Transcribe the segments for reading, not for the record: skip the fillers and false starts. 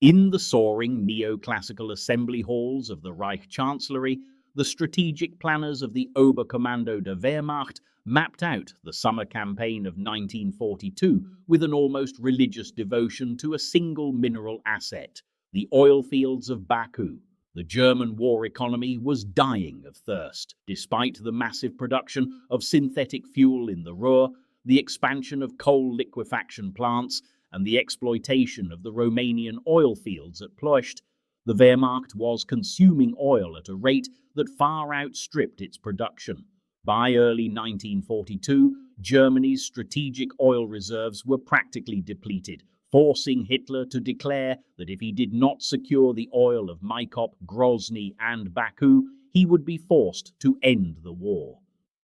In the soaring neoclassical assembly halls of the Reich Chancellery, the strategic planners of the Oberkommando der Wehrmacht mapped out the summer campaign of 1942 with an almost religious devotion to a single mineral asset, the oil fields of Baku. The German war economy was dying of thirst. Despite the massive production of synthetic fuel in the Ruhr, the expansion of coal liquefaction plants, and the exploitation of the Romanian oil fields at Ploiești, the Wehrmacht was consuming oil at a rate that far outstripped its production. By early 1942, Germany's strategic oil reserves were practically depleted, forcing Hitler to declare that if he did not secure the oil of Maikop, Grozny, and Baku, he would be forced to end the war.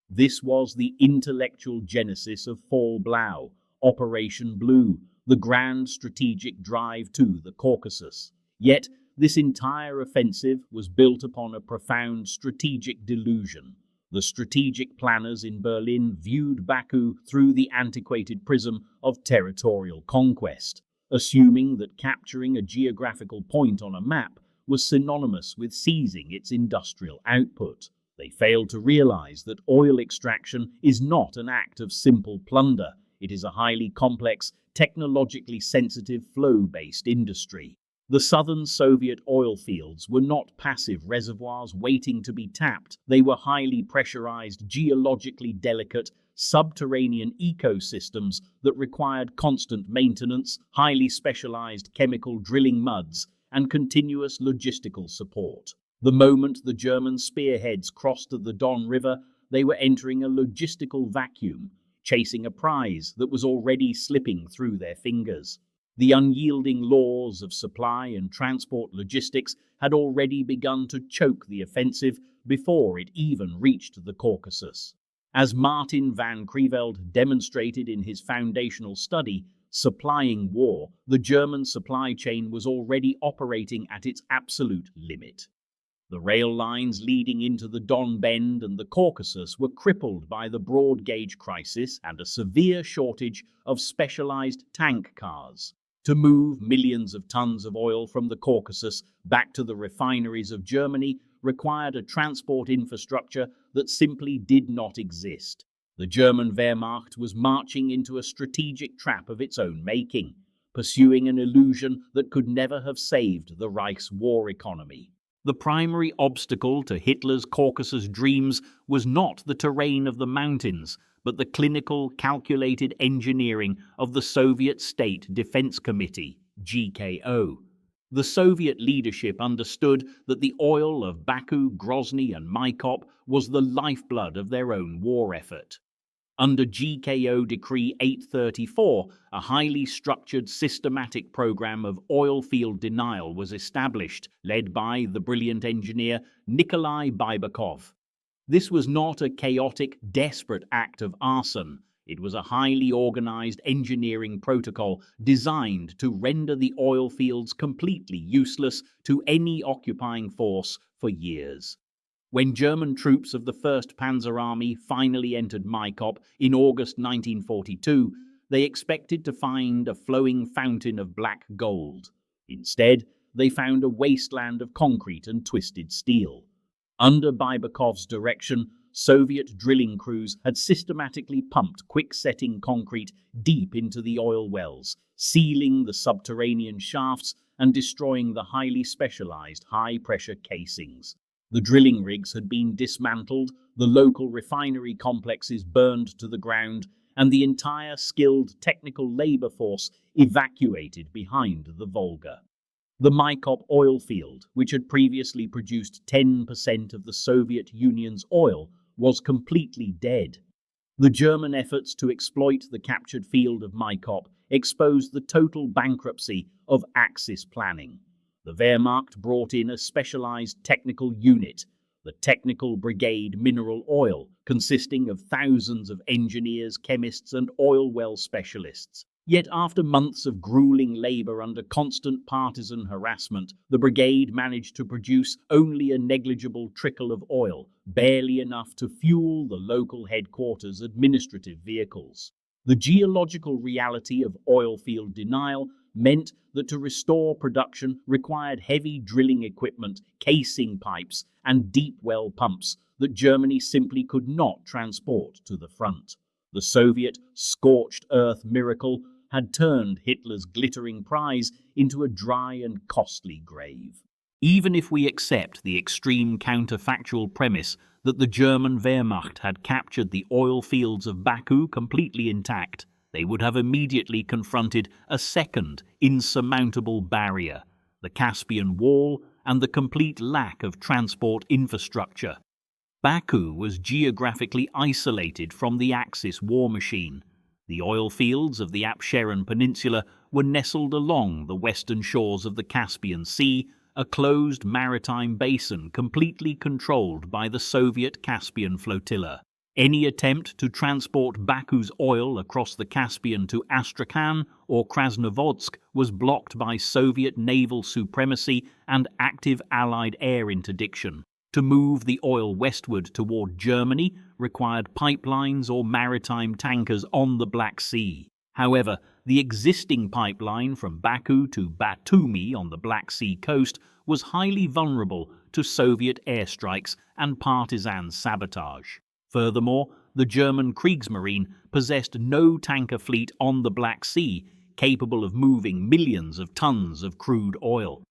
This was the intellectual genesis of Fall Blau, Operation Blue, the grand strategic drive to the Caucasus. Yet, this entire offensive was built upon a profound strategic delusion. The strategic planners in Berlin viewed Baku through the antiquated prism of territorial conquest, assuming that capturing a geographical point on a map was synonymous with seizing its industrial output. They failed to realize that oil extraction is not an act of simple plunder. It is a highly complex, technologically sensitive flow-based industry. The southern Soviet oil fields were not passive reservoirs waiting to be tapped. They were highly pressurized, geologically delicate, subterranean ecosystems that required constant maintenance, highly specialized chemical drilling muds, and continuous logistical support. The moment the German spearheads crossed the Don River, they were entering a logistical vacuum, chasing a prize that was already slipping through their fingers. The unyielding laws of supply and transport logistics had already begun to choke the offensive before it even reached the Caucasus. As Martin van Creveld demonstrated in his foundational study, Supplying War, the German supply chain was already operating at its absolute limit. The rail lines leading into the Don Bend and the Caucasus were crippled by the broad gauge crisis and a severe shortage of specialized tank cars. To move millions of tons of oil from the Caucasus back to the refineries of Germany required a transport infrastructure that simply did not exist. The German Wehrmacht was marching into a strategic trap of its own making, pursuing an illusion that could never have saved the Reich's war economy. The primary obstacle to Hitler's Caucasus dreams was not the terrain of the mountains, but the clinical, calculated engineering of the Soviet State Defense Committee, GKO. The Soviet leadership understood that the oil of Baku, Grozny, and Maikop was the lifeblood of their own war effort. Under GKO Decree 834, a highly structured, systematic program of oil field denial was established, led by the brilliant engineer Nikolai Baibakov. This was not a chaotic, desperate act of arson. It was a highly organized engineering protocol designed to render the oil fields completely useless to any occupying force for years. When German troops of the 1st Panzer Army finally entered Maikop in August 1942, they expected to find a flowing fountain of black gold. Instead, they found a wasteland of concrete and twisted steel. Under Baibakov's direction, Soviet drilling crews had systematically pumped quick-setting concrete deep into the oil wells, sealing the subterranean shafts and destroying the highly specialized high-pressure casings. The drilling rigs had been dismantled, the local refinery complexes burned to the ground, and the entire skilled technical labor force evacuated behind the Volga. The Maikop oil field, which had previously produced 10% of the Soviet Union's oil, was completely dead. The German efforts to exploit the captured field of Maikop exposed the total bankruptcy of Axis planning. The Wehrmacht brought in a specialized technical unit, the Technical Brigade Mineral Oil, consisting of thousands of engineers, chemists, and oil well specialists. Yet after months of grueling labor under constant partisan harassment, the brigade managed to produce only a negligible trickle of oil, barely enough to fuel the local headquarters' administrative vehicles. The geological reality of oil field denial meant that to restore production required heavy drilling equipment, casing pipes, and deep well pumps that Germany simply could not transport to the front. The Soviet scorched-earth miracle had turned Hitler's glittering prize into a dry and costly grave. Even if we accept the extreme counterfactual premise that the German Wehrmacht had captured the oil fields of Baku completely intact, they would have immediately confronted a second insurmountable barrier, the Caspian Wall and the complete lack of transport infrastructure. Baku was geographically isolated from the Axis war machine. The oil fields of the Absheron Peninsula were nestled along the western shores of the Caspian Sea, a closed maritime basin completely controlled by the Soviet Caspian flotilla. Any attempt to transport Baku's oil across the Caspian to Astrakhan or Krasnovodsk was blocked by Soviet naval supremacy and active Allied air interdiction. To move the oil westward toward Germany required pipelines or maritime tankers on the Black Sea. However, the existing pipeline from Baku to Batumi on the Black Sea coast was highly vulnerable to Soviet airstrikes and partisan sabotage. Furthermore, the German Kriegsmarine possessed no tanker fleet on the Black Sea capable of moving millions of tons of crude oil.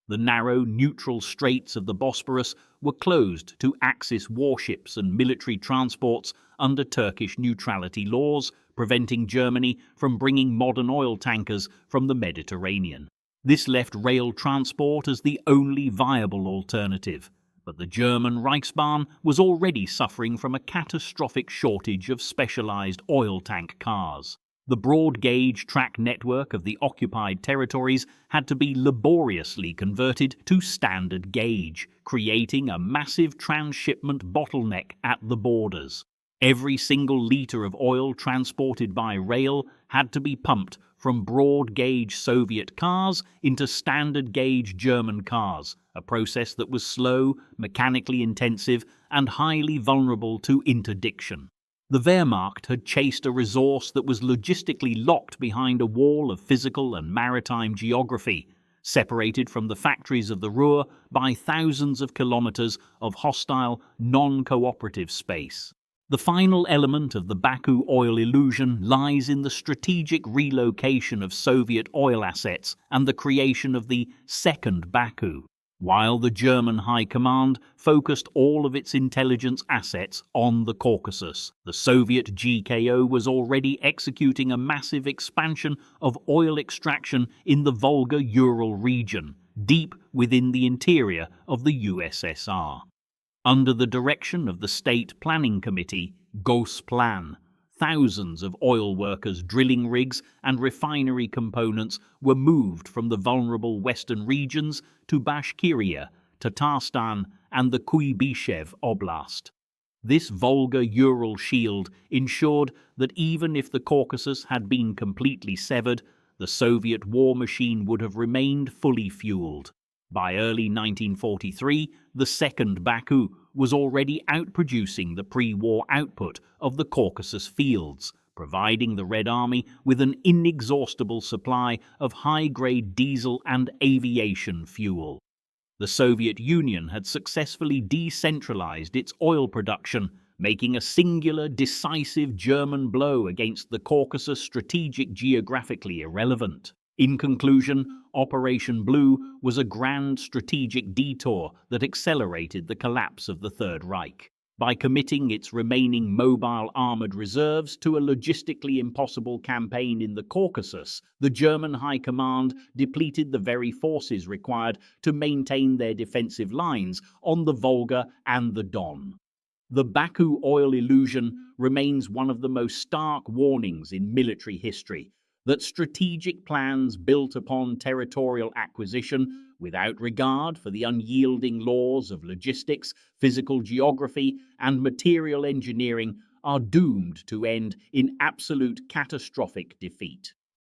The narrow, neutral straits of the Bosporus were closed to Axis warships and military transports under Turkish neutrality laws, preventing Germany from bringing modern oil tankers from the Mediterranean. This left rail transport as the only viable alternative, but the German Reichsbahn was already suffering from a catastrophic shortage of specialized oil tank cars. The broad-gauge track network of the occupied territories had to be laboriously converted to standard gauge, creating a massive transshipment bottleneck at the borders. Every single litre of oil transported by rail had to be pumped from broad-gauge Soviet cars into standard-gauge German cars, a process that was slow, mechanically intensive, and highly vulnerable to interdiction. The Wehrmacht had chased a resource that was logistically locked behind a wall of physical and maritime geography, separated from the factories of the Ruhr by thousands of kilometers of hostile, non-cooperative space. The final element of the Baku Oil Illusion lies in the strategic relocation of Soviet oil assets and the creation of the Second Baku. While the German High Command focused all of its intelligence assets on the Caucasus, the Soviet GKO was already executing a massive expansion of oil extraction in the Volga-Ural region, deep within the interior of the USSR. Under the direction of the State Planning Committee, Gosplan, thousands of oil workers' drilling rigs and refinery components were moved from the vulnerable western regions to Bashkiria, Tatarstan, and the Kuibyshev Oblast. This Volga-Ural shield ensured that even if the Caucasus had been completely severed, the Soviet war machine would have remained fully fueled. By early 1943, the Second Baku was already outproducing the pre-war output of the Caucasus fields, providing the Red Army with an inexhaustible supply of high-grade diesel and aviation fuel. The Soviet Union had successfully decentralized its oil production, making a singular, decisive German blow against the Caucasus strategic geographically irrelevant. In conclusion, Operation Blue was a grand strategic detour that accelerated the collapse of the Third Reich. By committing its remaining mobile armored reserves to a logistically impossible campaign in the Caucasus, the German High Command depleted the very forces required to maintain their defensive lines on the Volga and the Don. The Baku Oil Illusion remains one of the most stark warnings in military history, that strategic plans built upon territorial acquisition without regard for the unyielding laws of logistics, physical geography, and material engineering are doomed to end in absolute catastrophic defeat.